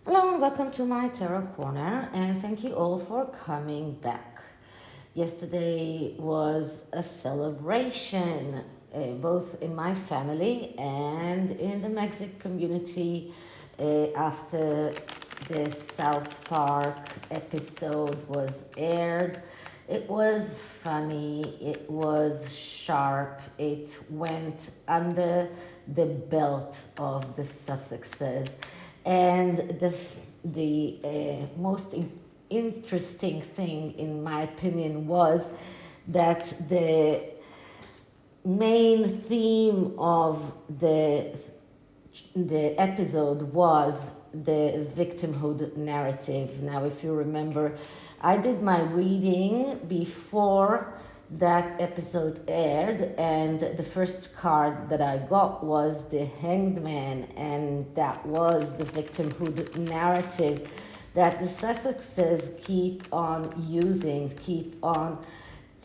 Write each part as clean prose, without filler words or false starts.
Hello and welcome to my Tarot Corner, and thank you all for coming back. Yesterday was a celebration, both in my family and in the Mexican community, after the South Park episode was aired. It was funny, it was sharp, it went under the belt of the Sussexes. And the most interesting thing, in my opinion, was that the main theme of the episode was the victimhood narrative. Now, if you remember, I did my reading before that episode aired, and the first card that I got was the Hanged Man, and that was the victimhood narrative that the Sussexes keep on using, keep on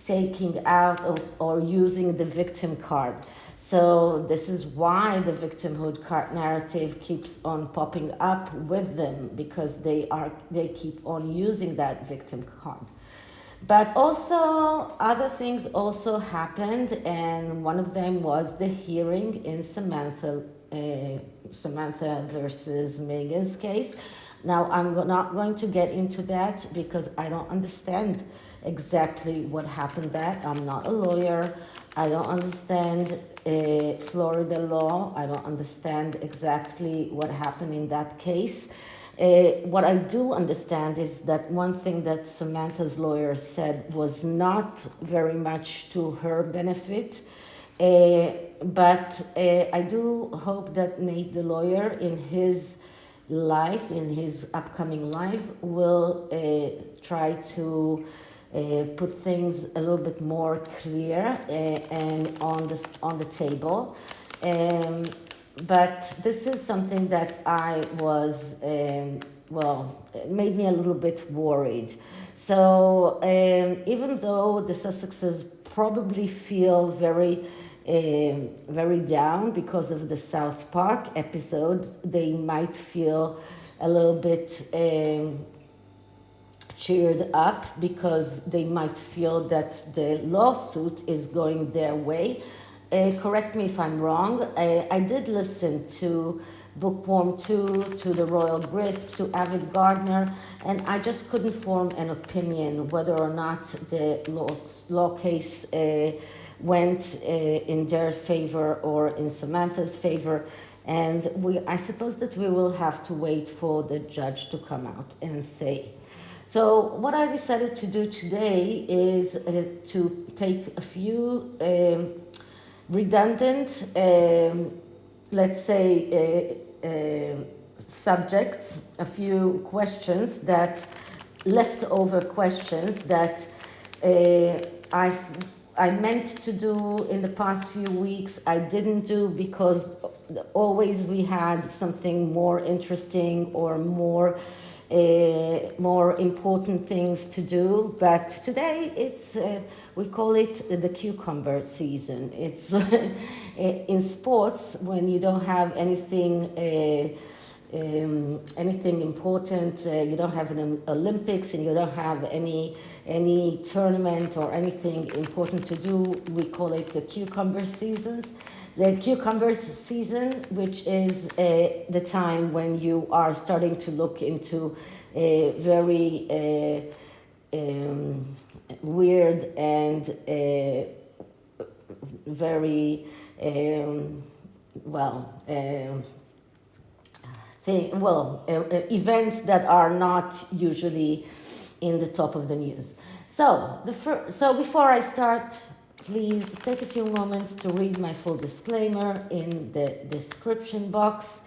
taking out of, or using the victim card. So this is why the victimhood card narrative keeps on popping up with them, because they keep on using that victim card. But also, other things also happened, and one of them was the hearing in Samantha versus Meghan's case. Now, I'm not going to get into that because I don't understand exactly what happened there. I'm not a lawyer. I don't understand Florida law. I don't understand exactly what happened in that case. What I do understand is that one thing that Samantha's lawyer said was not very much to her benefit, but I do hope that Nate, the lawyer, in his life, in his upcoming life, will try to put things a little bit more clear and on the table. But this is something that I was, it made me a little bit worried. So even though the Sussexes probably feel very down because of the South Park episode, they might feel a little bit cheered up because they might feel that the lawsuit is going their way. Correct me if I'm wrong. I did listen to Bookworm 2, to The Royal Grift, to Avid Gardner, and I just couldn't form an opinion whether or not the law case went in their favor or in Samantha's favor. And I suppose that we will have to wait for the judge to come out and say. So what I decided to do today is to take a few redundant, let's say, subjects, a few questions that, leftover questions that I meant to do in the past few weeks. I didn't do because always we had something more interesting or more important things to do, but today it's we call it the cucumber season. It's in sports, when you don't have anything important, you don't have an Olympics and you don't have any tournament or anything important to do, we call it the cucumber seasons. The cucumber season, which is the time when you are starting to look into very weird and very events that are not usually in the top of the news. So before I start, please take a few moments to read my full disclaimer in the description box.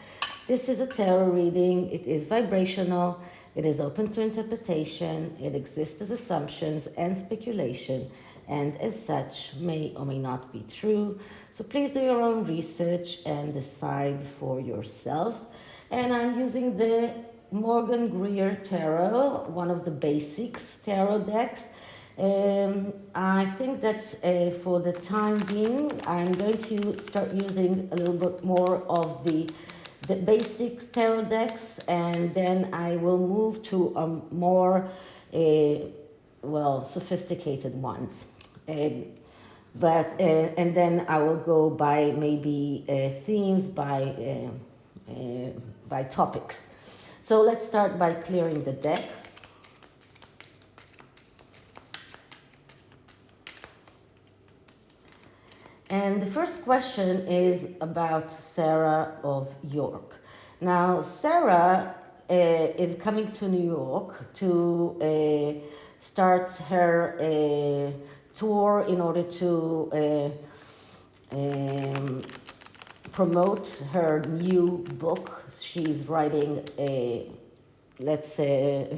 This is a tarot reading. It is vibrational. It is open to interpretation. It exists as assumptions and speculation, and as such may or may not be true. So please do your own research and decide for yourselves. And I'm using the Morgan GREER Tarot, one of the basics tarot decks. I think that for the time being, I'm going to start using a little bit more of the the basic tarot decks, and then I will move to a more, sophisticated ones. And then I will go by maybe themes, by topics. So let's start by clearing the deck. And the first question is about Sarah of York. Now, Sarah is coming to New York to start her tour in order to promote her new book. She's writing let's say,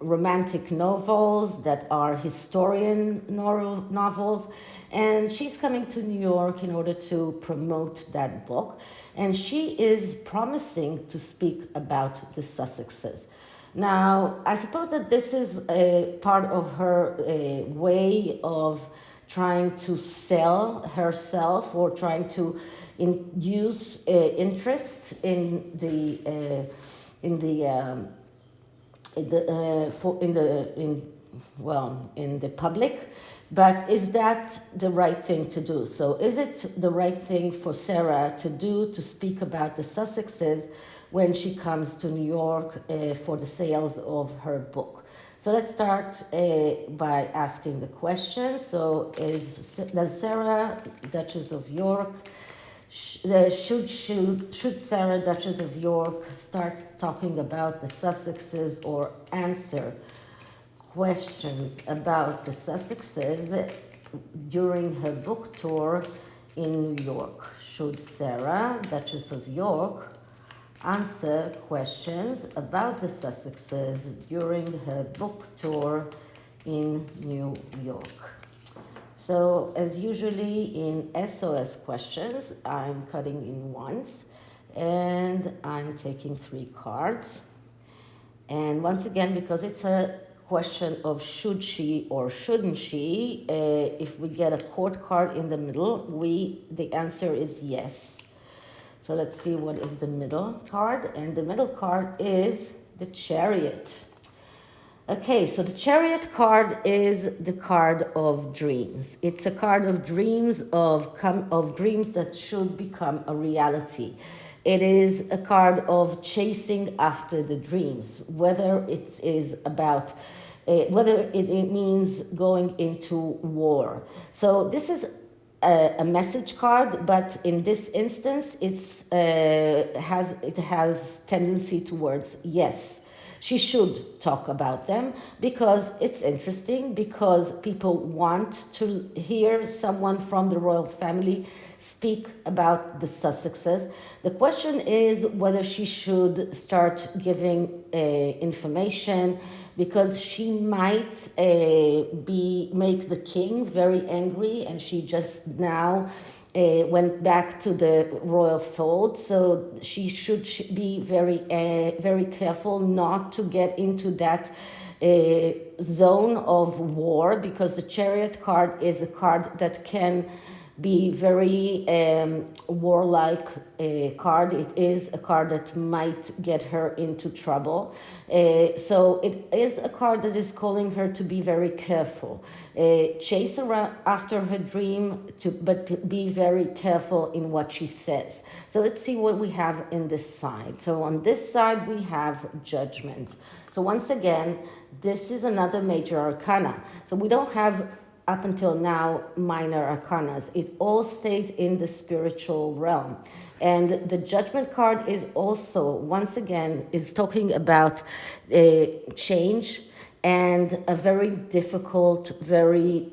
romantic novels that are historian novels. And she's coming to New York in order to promote that book. And she is promising to speak about the Sussexes. Now, I suppose that this is a part of her way of trying to sell herself or trying to induce interest in the public. But is that the right thing to do? So is it the right thing for Sarah to do, to speak about the Sussexes when she comes to New York for the sales of her book? So let's start by asking the question. So does Sarah, Duchess of York, should Sarah, Duchess of York, start talking about the Sussexes or answer questions about the Sussexes during her book tour in New York? Should Sarah, Duchess of York, answer questions about the Sussexes during her book tour in New York? So, as usually in SOS questions, I'm cutting in once and I'm taking 3 cards. And once again, because it's a question of should she or shouldn't she, if we get a court card in the middle, the answer is yes. So let's see what is the middle card. And the middle card is the Chariot. Okay, so the Chariot card is the card of dreams. It's a card of dreams, of dreams that should become a reality. It is a card of chasing after the dreams, whether it is about, whether it means going into war. So this is a message card, but in this instance, it has tendency towards yes. She should talk about them because it's interesting, because people want to hear someone from the royal family speak about the Sussexes. The question is whether she should start giving information, because she might make the king very angry, and she just now went back to the royal fold, so she should be very careful not to get into that zone of war, because the Chariot card is a card that can be very warlike card. It is a card that might get her into trouble. So it is a card that is calling her to be very careful. Chase around after her dream, but be very careful in what she says. So let's see what we have in this side. So on this side we have Judgment. So once again, this is another major arcana. So we don't have up until now minor arcanas. It all stays in the spiritual realm. And the Judgment card is also, once again, is talking about change and a very difficult, very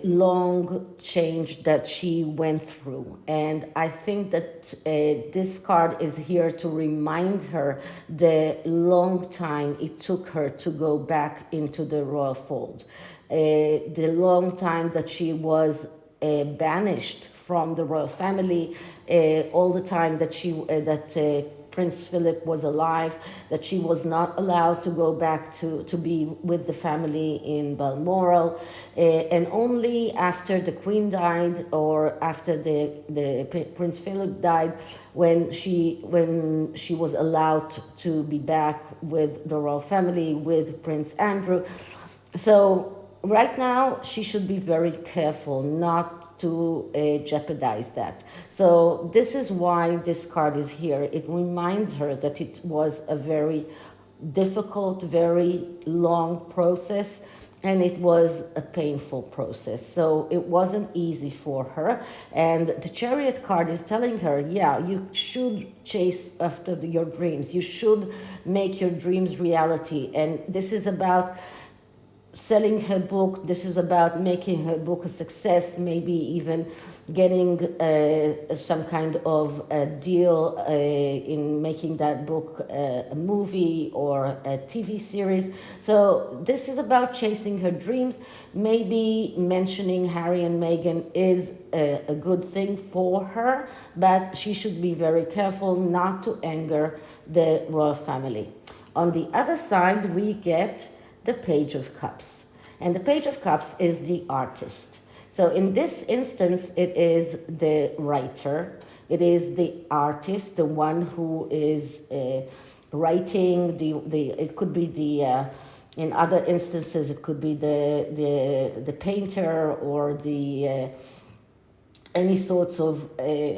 long change that she went through. And I think that this card is here to remind her the long time it took her to go back into the royal fold. The long time that she was banished from the royal family, all the time that Prince Philip was alive, that she was not allowed to go back to be with the family in Balmoral, and only after the Queen died, or after the Prince Philip died, when she was allowed to be back with the royal family, with Prince Andrew. So right now she should be very careful not to jeopardize that. So this is why this card is here. It reminds her that it was a very difficult, very long process, and it was a painful process. So it wasn't easy for her. And the Chariot card is telling her, yeah, you should chase after your dreams. You should make your dreams reality. And this is about selling her book. This is about making her book a success, maybe even getting some kind of a deal in making that book a movie or a TV series. So this is about chasing her dreams. Maybe mentioning Harry and Meghan is a good thing for her, but she should be very careful not to anger the royal family. On the other side, we get the Page of Cups. And the Page of Cups is the artist. So in this instance, it is the writer, it is the artist, the one who is writing, it could be the, in other instances, it could be the painter, or the any sorts of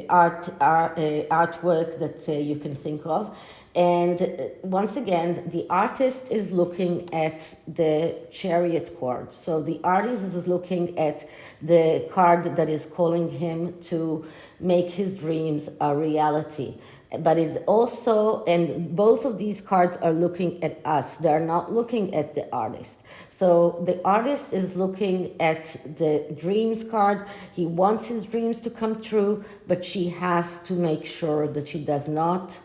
artwork that you can think of. And once again, the artist is looking at the Chariot card. So the artist is looking at the card that is calling him to make his dreams a reality. But it's also, and both of these cards are looking at us. They're not looking at the artist. So the artist is looking at the dreams card. He wants his dreams to come true, but she has to make sure that she does not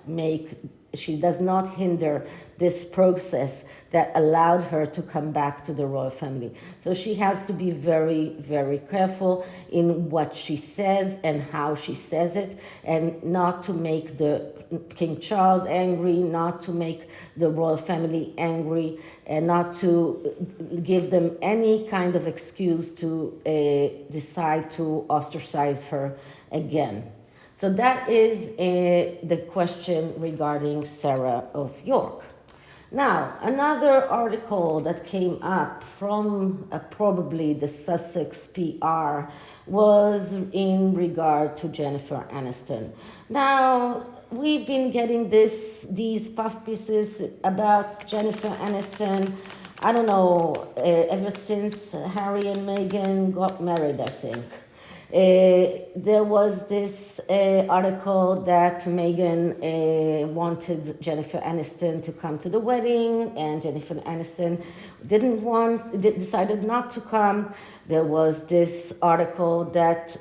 hinder this process that allowed her to come back to the royal family. So she has to be very, very careful in what she says and how she says it, and not to make the King Charles angry, not to make the royal family angry, and not to give them any kind of excuse to decide to ostracize her again. So that is the question regarding Sarah of York. Now, another article that came up from probably the Sussex PR was in regard to Jennifer Aniston. Now, we've been getting these puff pieces about Jennifer Aniston, I don't know, ever since Harry and Meghan got married, I think. There was this article that Meghan wanted Jennifer Aniston to come to the wedding, and Jennifer Aniston decided not to come. There was this article that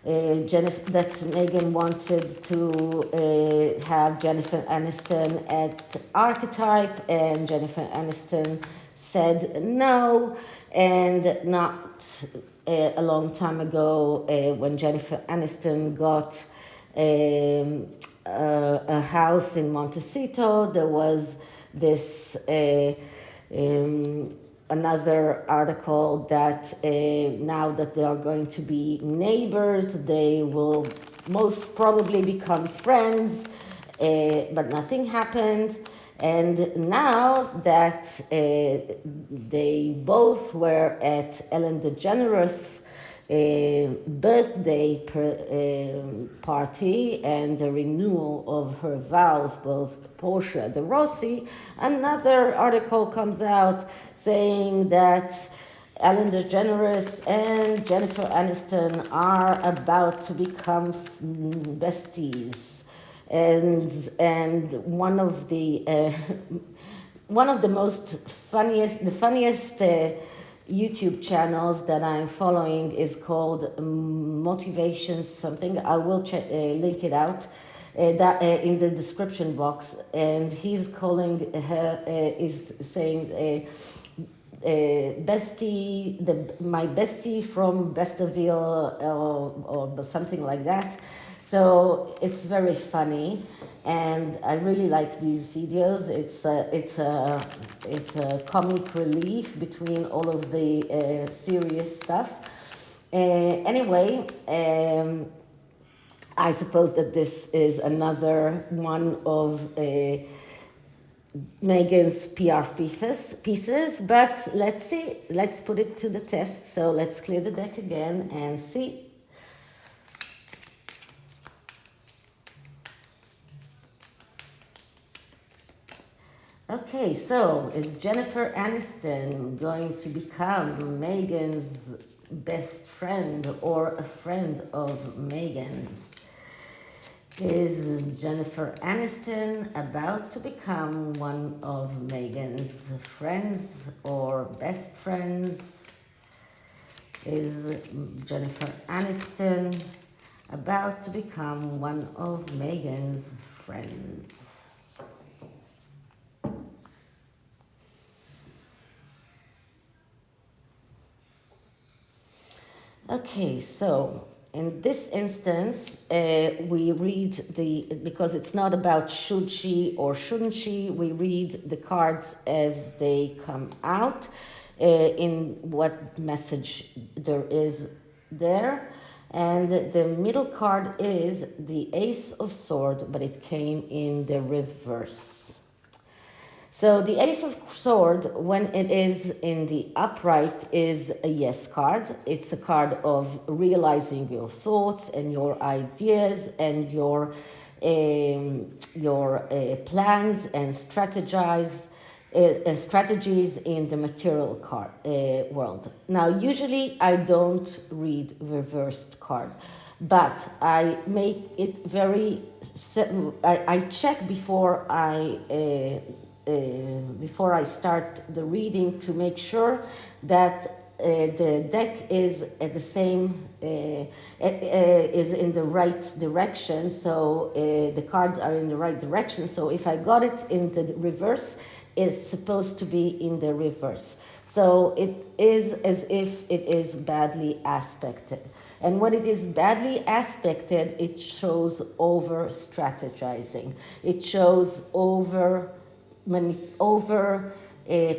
Meghan wanted to have Jennifer Aniston at Archetype, and Jennifer Aniston said no, and not a long time ago, when Jennifer Aniston got a house in Montecito, there was this another article that now that they are going to be neighbors, they will most probably become friends, but nothing happened. And now that they both were at Ellen DeGeneres' birthday party and the renewal of her vows, both Portia de Rossi, another article comes out saying that Ellen DeGeneres and Jennifer Aniston are about to become besties. And one of the funniest YouTube channels that I'm following is called Motivation something. I will link it out in the description box. And he's calling her is saying bestie, my bestie from Besterville, or something like that. So it's very funny, and I really like these videos. It's a comic relief between all of the serious stuff. Anyway, I suppose that this is another one of Meghan's PR pieces, but let's see. Let's put it to the test. So let's clear the deck again and see. Okay, so is Jennifer Aniston going to become Meghan's best friend or a friend of Meghan's? Is Jennifer Aniston about to become one of Meghan's friends or best friends? Is Jennifer Aniston about to become one of Meghan's friends? Okay, so in this instance, we read because it's not about should she or shouldn't she, we read the cards as they come out, in what message there is there. And the middle card is the Ace of Swords, but it came in the reverse. So the Ace of Swords, when it is in the upright, is a yes card. It's a card of realizing your thoughts and your ideas and your plans and strategies in the material card world. Now, usually I don't read reversed card, but I make it very. I check before I start the reading to make sure that the deck is at the same is in the right direction. So the cards are in the right direction. So if I got it in the reverse, it's supposed to be in the reverse. So it is as if it is badly aspected. And when it is badly aspected, it shows over strategizing. It shows over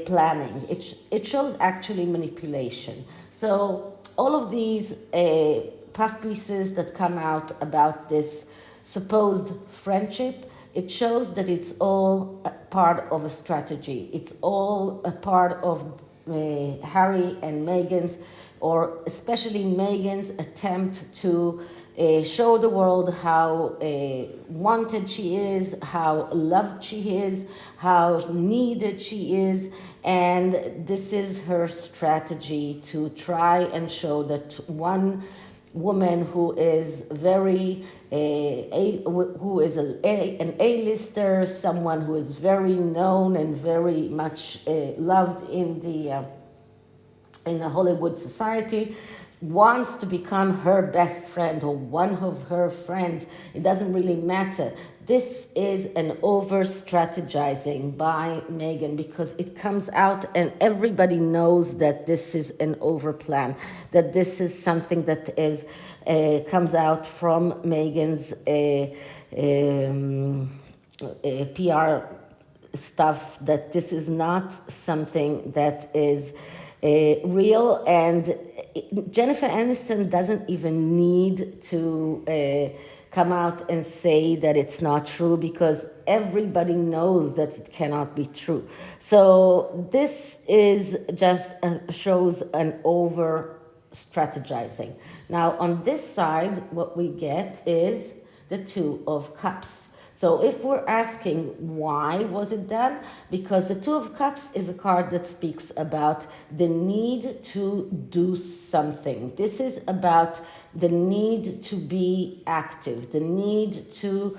planning. It shows actually manipulation. So all of these puff pieces that come out about this supposed friendship, it shows that it's all a part of a strategy. It's all a part of Harry and Meghan's, or especially Meghan's attempt to show the world how wanted she is, how loved she is, how needed she is. And this is her strategy to try and show that one woman who is very who is an A-lister, someone who is very known and very much loved in the Hollywood society, wants to become her best friend or one of her friends. It doesn't really matter. This is an over strategizing by Meghan, because it comes out and everybody knows that this is an over plan, that this is something that is comes out from Meghan's PR stuff, that this is not something that is real. And Jennifer Aniston doesn't even need to come out and say that it's not true, because everybody knows that it cannot be true. So this is just shows an over strategizing. Now on this side, what we get is the Two of Cups. So if we're asking why was it done, because the Two of Cups is a card that speaks about the need to do something. This is about the need to be active, the need to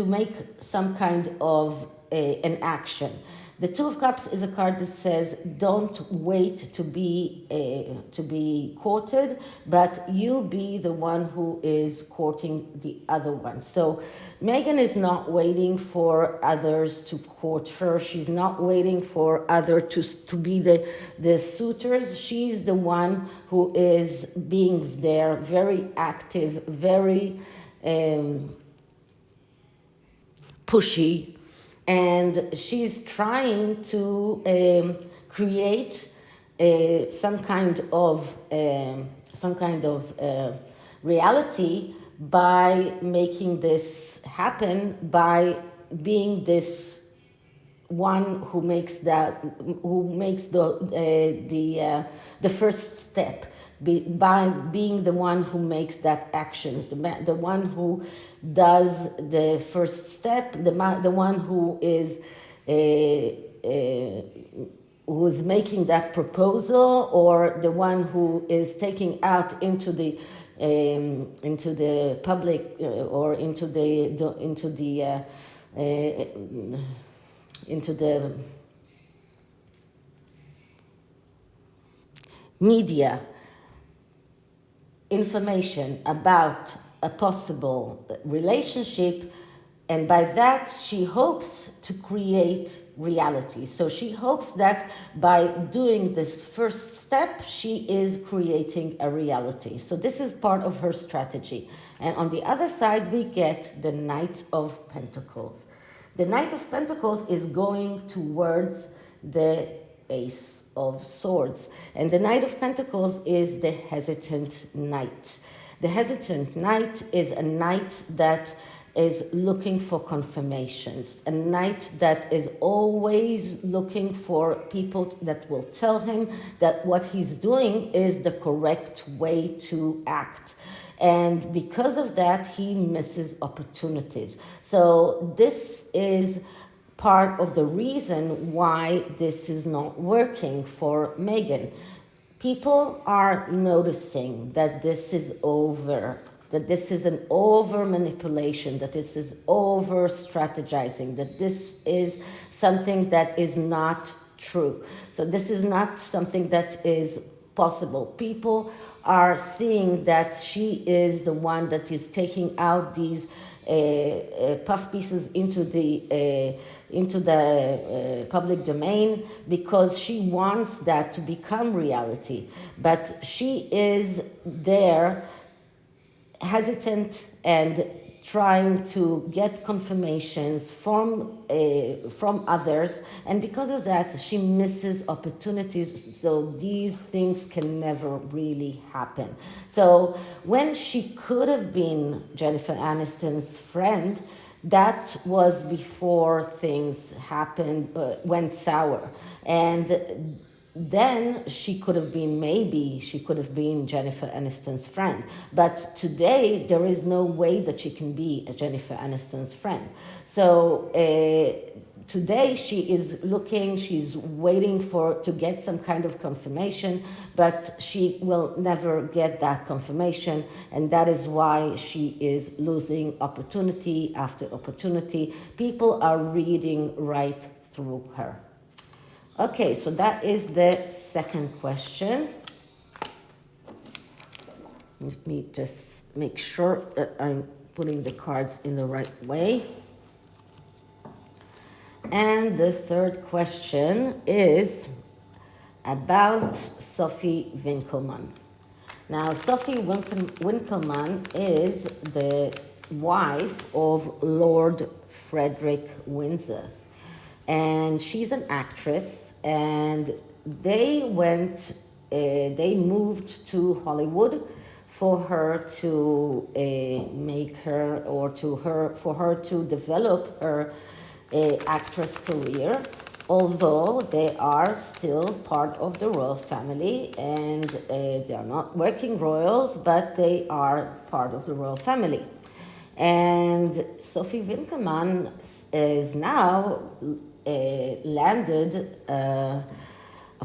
make some kind of an action. The Two of Cups is a card that says, don't wait to be courted, but you be the one who is courting the other one. So Meghan is not waiting for others to court her. She's not waiting for others to be the suitors. She's the one who is being there, very active, very pushy, and she's trying to create some kind of reality by making this happen, by being this one who makes the first step, by being the one who makes that actions, the one who does the first step, the one who is who's making that proposal, or the one who is taking out into the public or into the media information about a possible relationship, and by that she hopes to create reality. So she hopes that by doing this first step, she is creating a reality. So this is part of her strategy. And on the other side, we get the Knight of Pentacles. The Knight of Pentacles is going towards the Ace of Swords. And the Knight of Pentacles is the hesitant knight. The hesitant knight is a knight that is looking for confirmations, a knight that is always looking for people that will tell him that what he's doing is the correct way to act. And because of that, he misses opportunities. So this is part of the reason why this is not working for Meghan. People are noticing that this is over, that this is an over manipulation, that this is over strategizing, that this is something that is not true. So this is not something that is possible. People are seeing that she is the one that is taking out these puff pieces into the public domain because she wants that to become reality. But she is there hesitant and trying to get confirmations from others, and because of that she misses opportunities. So these things can never really happen. So when she could have been Jennifer Aniston's friend, that was before things happened, went sour, and then she could have been, maybe she could have been Jennifer Aniston's friend. But today, there is no way that she can be a Jennifer Aniston's friend. So today she is looking, she's waiting to get some kind of confirmation, but she will never get that confirmation. And that is why she is losing opportunity after opportunity. People are reading right through her. Okay, so that is the second question. Let me just make sure that I'm putting the cards in the right way. And the third question is about Sophie Winkelmann. Now, Sophie Winkelmann is the wife of Lord Frederick Windsor. And she's an actress, and they moved to Hollywood for her to for her to develop her actress career, although they are still part of the royal family, and they are not working royals, but they are part of the royal family. And Sophie Winkelmann is now landed a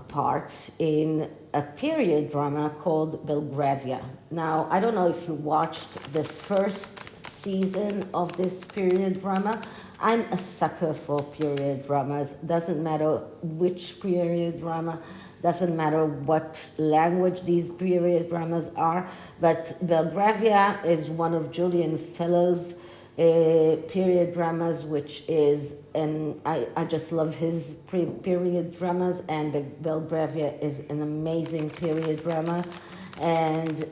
part in a period drama called Belgravia. Now, I don't know if you watched the first season of this period drama. I'm a sucker for period dramas. Doesn't matter which period drama, doesn't matter what language these period dramas are, but Belgravia is one of Julian Fellowes' period dramas, which is, and I just love his period dramas, and Belgravia is an amazing period drama. And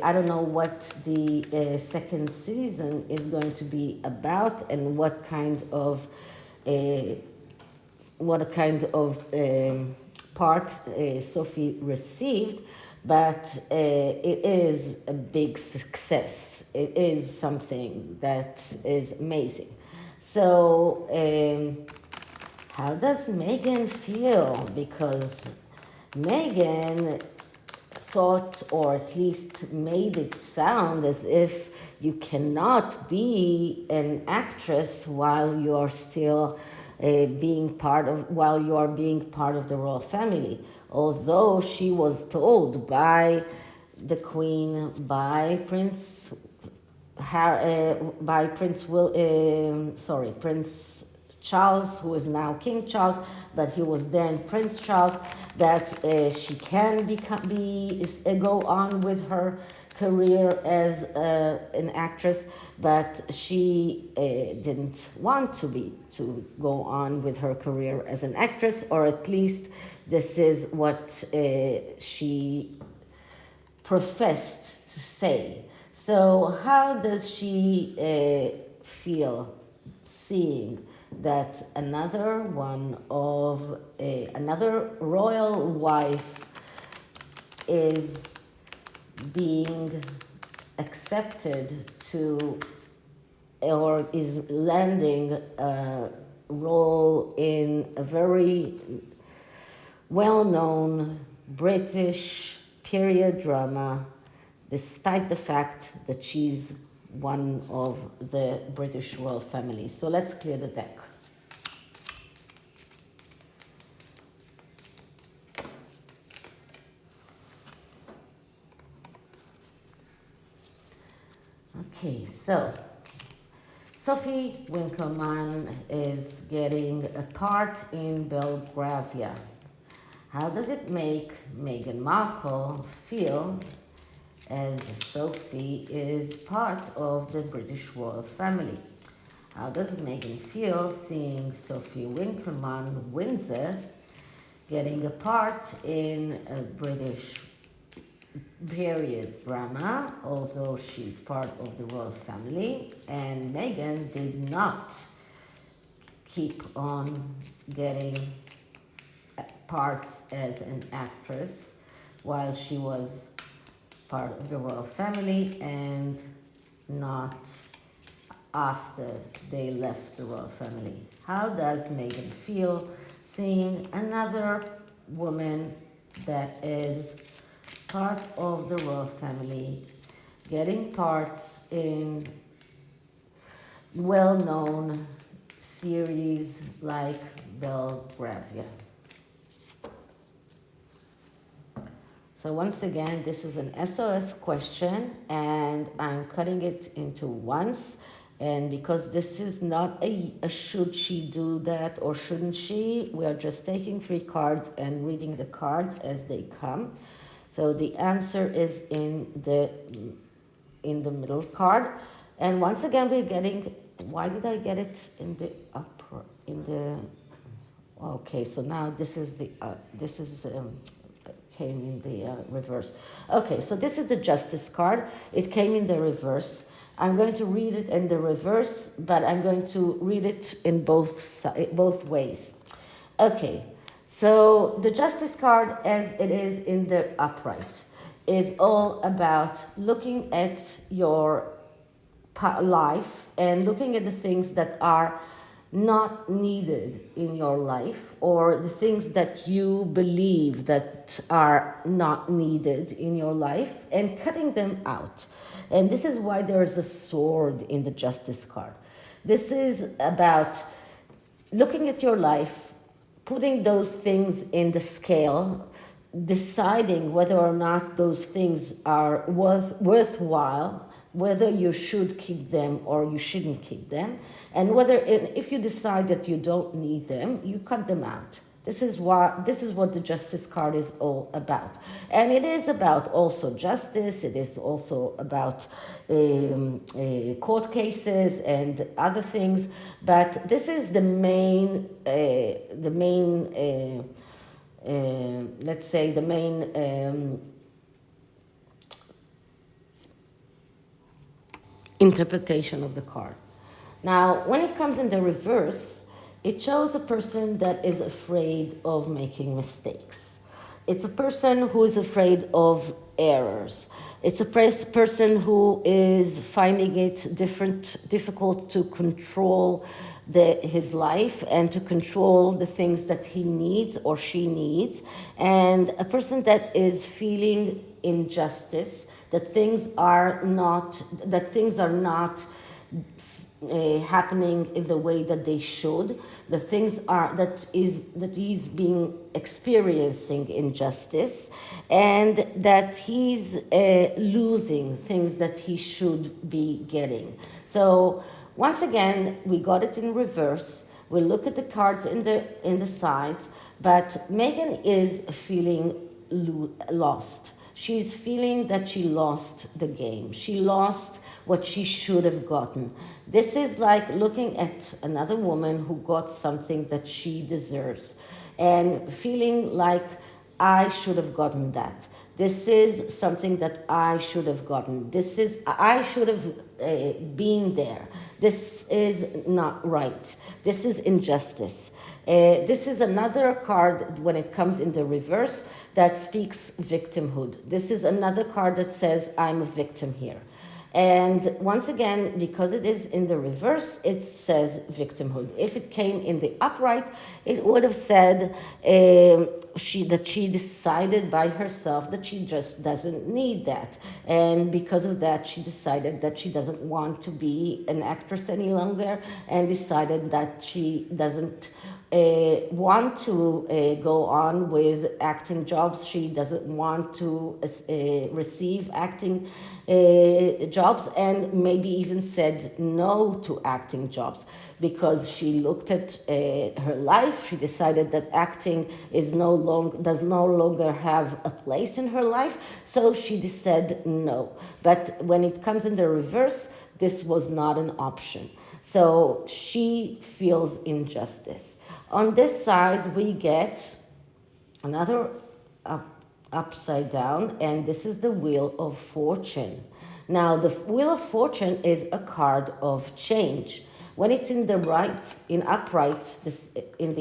I don't know what the second season is going to be about, and what kind of part Sophie received, but it is a big success. It is something that is amazing. So how does Meghan feel? Because Meghan thought, or at least made it sound as if you cannot be an actress while you're still while you are being part of the royal family. Although she was told by the Queen, by Prince Charles, who is now King Charles, but he was then Prince Charles, that she can go on with her career as an actress, but she didn't want to go on with her career as an actress, or at least this is what she professed to say. So how does she feel seeing that another royal wife is being accepted to, or is landing a role in a very well-known British period drama, despite the fact that she's one of the British royal family? So let's clear the deck. Okay, so Sophie Winkleman is getting a part in Belgravia. How does it make Meghan Markle feel, as Sophie is part of the British royal family? How does Meghan feel seeing Sophie Winkleman Windsor getting a part in a British period drama, although she's part of the royal family, and Meghan did not keep on getting parts as an actress while she was part of the royal family, and not after they left the royal family? How does Meghan feel seeing another woman that is part of the royal family getting parts in well-known series like Belgravia? So once again, this is an SOS question, and I'm cutting it into once. And because this is not a should she do that or shouldn't she, we are just taking 3 cards and reading the cards as they come. So the answer is in the middle card. And once again, we're getting, why did I get it in the upper, okay, so now this is came in the reverse. Okay, so this is the Justice card. It came in the reverse. I'm going to read it in the reverse, but I'm going to read it in both ways. Okay, so the Justice card, as it is in the upright, is all about looking at your life and looking at the things that are not needed in your life, or the things that you believe that are not needed in your life, and cutting them out. And this is why there is a sword in the Justice card. This is about looking at your life, putting those things in the scale, deciding whether or not those things are worthwhile, whether you should keep them or you shouldn't keep them, and whether if you decide that you don't need them, you cut them out. This is what the justice card is all about. And it is about also justice, it is also about court cases and other things, but this is the main, let's say the main interpretation of the card. Now, when it comes in the reverse, it shows a person that is afraid of making mistakes. It's a person who is afraid of errors. It's a person who is finding it difficult to control his life and to control the things that he needs or she needs. And a person that is feeling injustice, that things are not happening in the way that they should. The things are that he's being experiencing injustice, and that he's losing things that he should be getting. So once again, we got it in reverse. We look at the cards in the sides, but Meghan is feeling lost. She's feeling that she lost the game. She lost what she should have gotten. This is like looking at another woman who got something that she deserves and feeling like I should have gotten that. This is something that I should have gotten. I should have been there. This is not right. This is injustice. This is another card when it comes in the reverse that speaks victimhood. This is another card that says I'm a victim here. And once again, because it is in the reverse, it says victimhood. If it came in the upright, it would have said that she decided by herself that she just doesn't need that. And because of that, she decided that she doesn't want to be an actress any longer, and decided that she doesn't want to go on with acting jobs. She doesn't want to receive acting jobs, and maybe even said no to acting jobs because she looked at her life. She decided that acting does no longer have a place in her life, so she said no. But when it comes in the reverse, this was not an option. So she feels injustice. On this side, we get another upside down, and this is the Wheel of Fortune. Now, the Wheel of Fortune is a card of change. When it's in the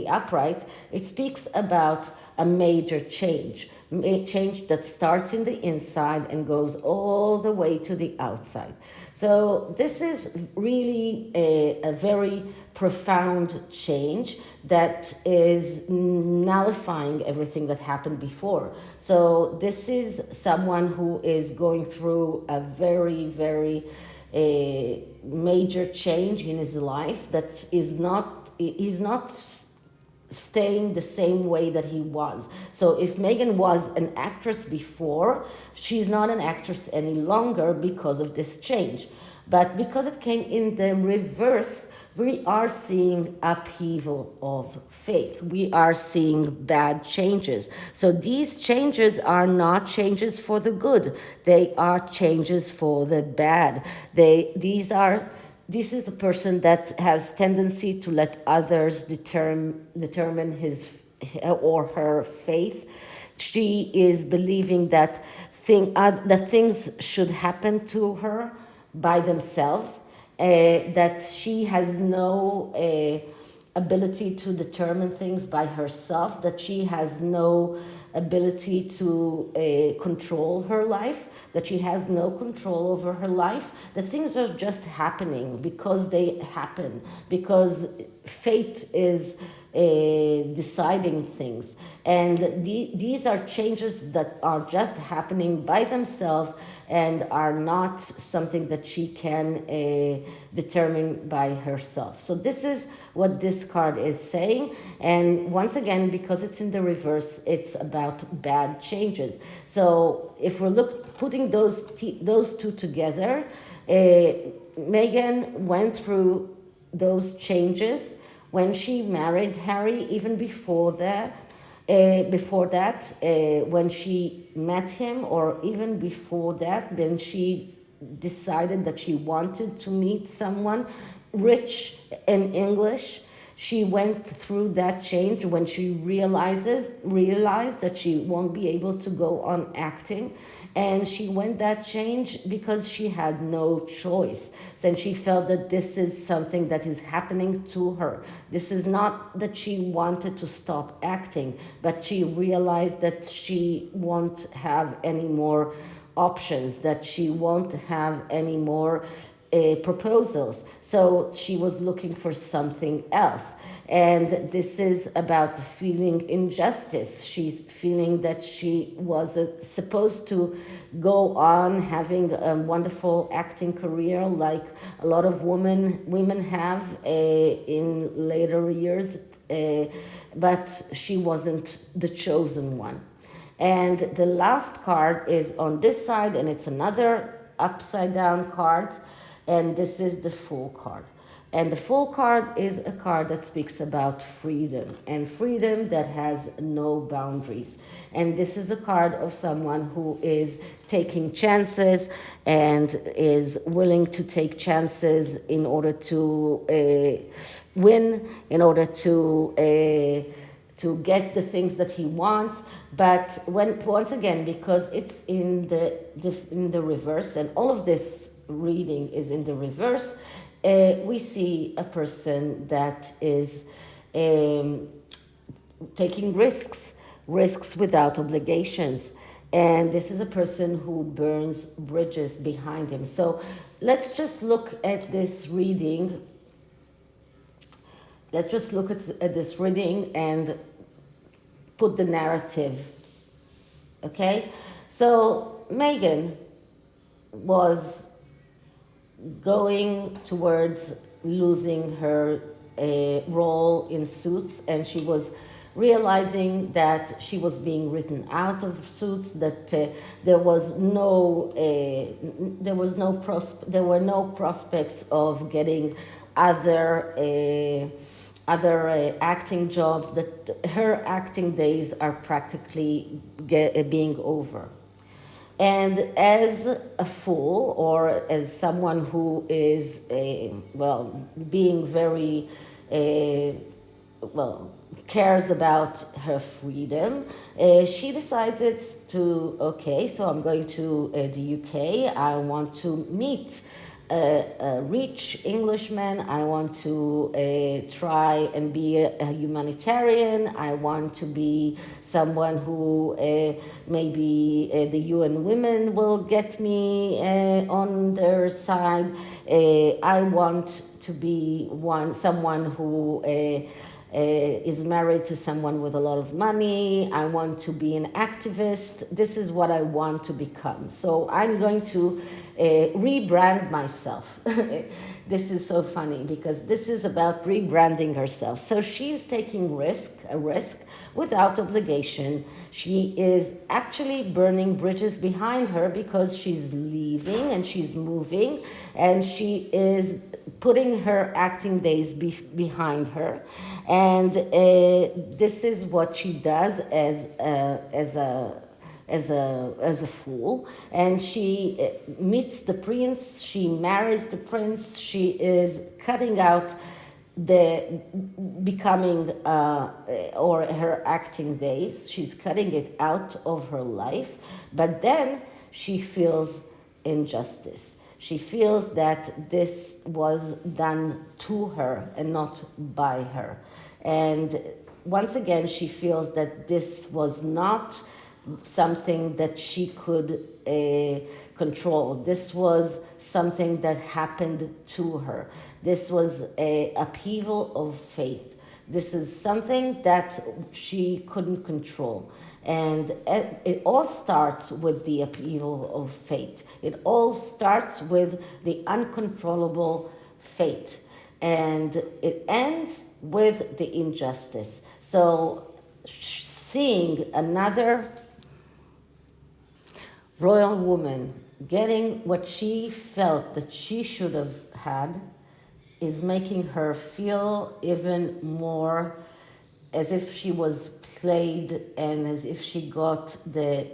upright, it speaks about a major change that starts in the inside and goes all the way to the outside. So this is really a very profound change that is nullifying everything that happened before. So this is someone who is going through a very, very major change in his life that he's not staying the same way that he was. So if Meghan was an actress before, she's not an actress any longer because of this change. But because it came in the reverse, we are seeing upheaval of faith. We are seeing bad changes. So these changes are not changes for the good. They are changes for the bad. This is a person that has tendency to let others determine his or her faith. She is believing that things should happen to her by themselves, that she has no ability to determine things by herself, that she has no ability to control her life, that she has no control over her life, that things are just happening because they happen, because fate is deciding things. And these are changes that are just happening by themselves and are not something that she can determine by herself. So this is what this card is saying. And once again, because it's in the reverse, it's about bad changes. So if we're putting those two together, Meghan went through those changes when she married Harry, even before that. When she met him, or even before that, when she decided that she wanted to meet someone rich and English, she went through that change when she realized that she won't be able to go on acting. And she went that change because she had no choice. Then she felt that this is something that is happening to her. This is not that she wanted to stop acting, but she realized that she won't have any more options, that she won't have any more proposals. So she was looking for something else. And this is about feeling injustice. She's feeling that she was supposed to go on having a wonderful acting career like a lot of women have in later years, but she wasn't the chosen one. And the last card is on this side, and it's another upside down card, and this is the Fool card. And the Fool card is a card that speaks about freedom, and freedom that has no boundaries. And this is a card of someone who is taking chances and is willing to take chances in order to win, in order to get the things that he wants. But once again, because it's in the reverse, and all of this reading is in the reverse, we see a person that is taking risks without obligations. And this is a person who burns bridges behind him. So let's just look at this reading. Let's just look at this reading and put the narrative. Okay? So Meghan was going towards losing her role in Suits, and she was realizing that she was being written out of Suits, that there were no prospects of getting other acting jobs, that her acting days are practically being over. And as a fool, or as someone who is, being very, cares about her freedom, she decided to, okay, so I'm going to the UK. I want to meet a rich Englishman. I want to try and be a humanitarian. I want to be someone who maybe the UN women will get me on their side. I want to be someone who is married to someone with a lot of money. I want to be an activist. This is what I want to become. So I'm going to rebrand myself. This is so funny because this is about rebranding herself. So she's taking a risk without obligation. She is actually burning bridges behind her because she's leaving and she's moving, and she is putting her acting days behind her. And this is what she does as a fool. And she meets the prince, she marries the prince, she is cutting out the becoming or her acting days. She's cutting it out of her life, but then she feels injustice. She feels that this was done to her and not by her. And once again, she feels that this was not something that she could control. This was something that happened to her. This was an upheaval of fate. This is something that she couldn't control. And it all starts with the upheaval of fate. It all starts with the uncontrollable fate. And it ends with the injustice. So seeing another royal woman getting what she felt that she should have had is making her feel even more as if she was played and as if she got the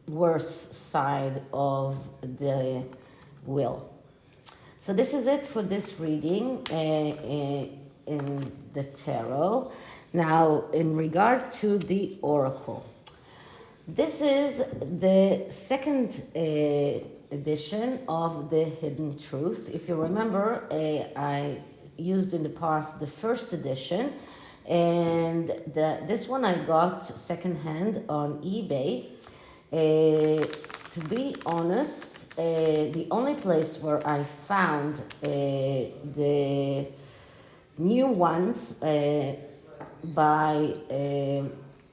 worse side of the will. So this is it for this reading in the tarot. Now, in regard to the oracle, this is the second edition of the Hidden Truth. If you remember, I used in the past the first edition, and this one I got secondhand on eBay. To be honest, the only place where I found the new ones by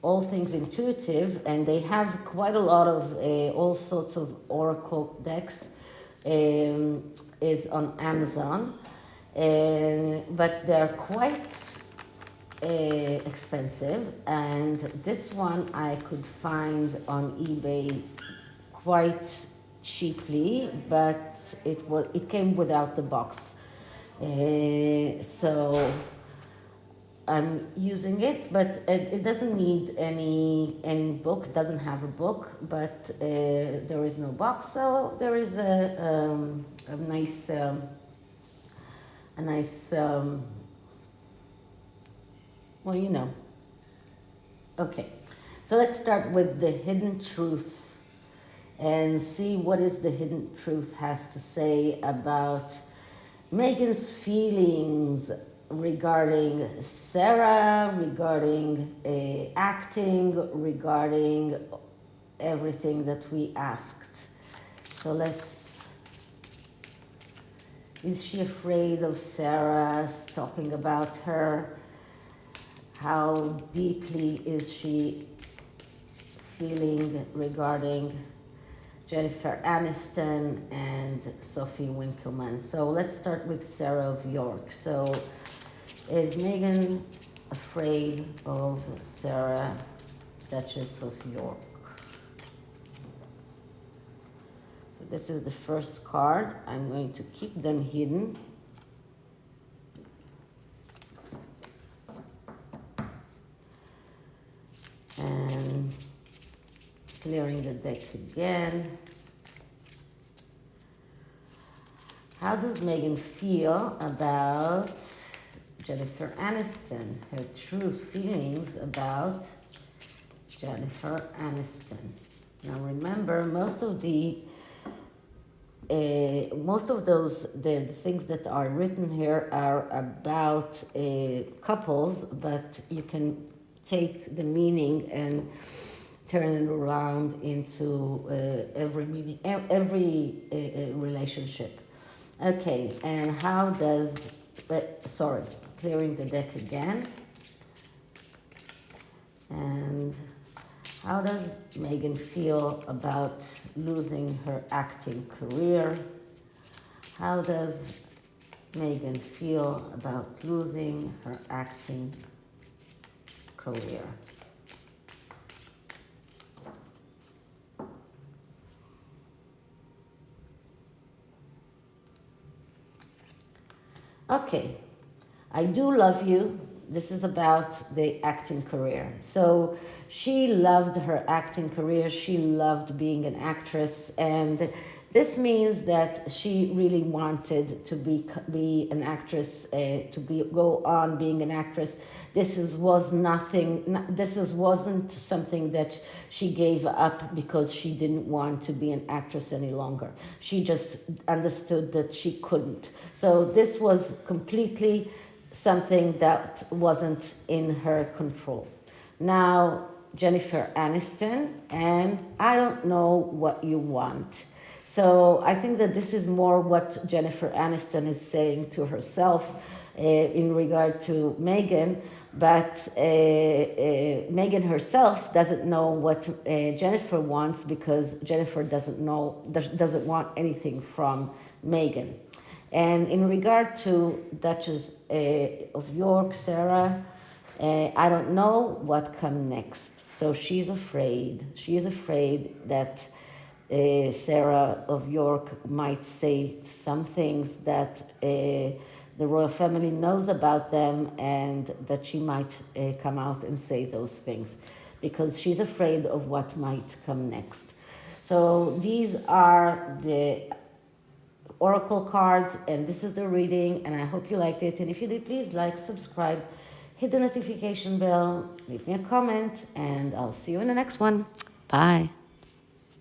All Things Intuitive, and they have quite a lot of all sorts of oracle decks, is on Amazon, but they're quite expensive, and this one I could find on eBay quite cheaply, but it came without the box, so I'm using it, but it doesn't need any book. It doesn't have a book, but there is no box, so there is a nice well, you know. Okay, so let's start with the Hidden Truth and see what is the Hidden Truth has to say about Meghan's feelings regarding Sarah, regarding acting, regarding everything that we asked. So is she afraid of Sarah talking about her? How deeply is she feeling regarding Jennifer Aniston and Sophie Winkleman? So let's start with Sarah of York. So is Meghan afraid of Sarah, Duchess of York? So this is the first card. I'm going to keep them hidden. And clearing the deck again. How does Meghan feel about Jennifer Aniston? Her true feelings about Jennifer Aniston. Now remember, most of the things that are written here are about couples, but you can take the meaning and turn it around into every meaning, every relationship. Okay, and how does, clearing the deck again. And how does Meghan feel about losing her acting career? How does Meghan feel about losing her acting career? Okay, I do love you. This is about the acting career. So she loved her acting career. She loved being an actress, and this means that she really wanted to be an actress, go on being an actress. This wasn't something that she gave up because she didn't want to be an actress any longer. She just understood that she couldn't. So this was completely something that wasn't in her control. Now, Jennifer Aniston, and I don't know what you want. So I think that this is more what Jennifer Aniston is saying to herself in regard to Meghan, but Meghan herself doesn't know what Jennifer wants, because Jennifer doesn't want anything from Meghan. And in regard to Duchess of York, Sarah, I don't know what comes next. So she's afraid. She is afraid that Sarah of York might say some things that the royal family knows about them, and that she might come out and say those things because she's afraid of what might come next. So these are the oracle cards, and this is the reading, and I hope you liked it. And if you did, please like, subscribe, hit the notification bell, leave me a comment, and I'll see you in the next one. Bye.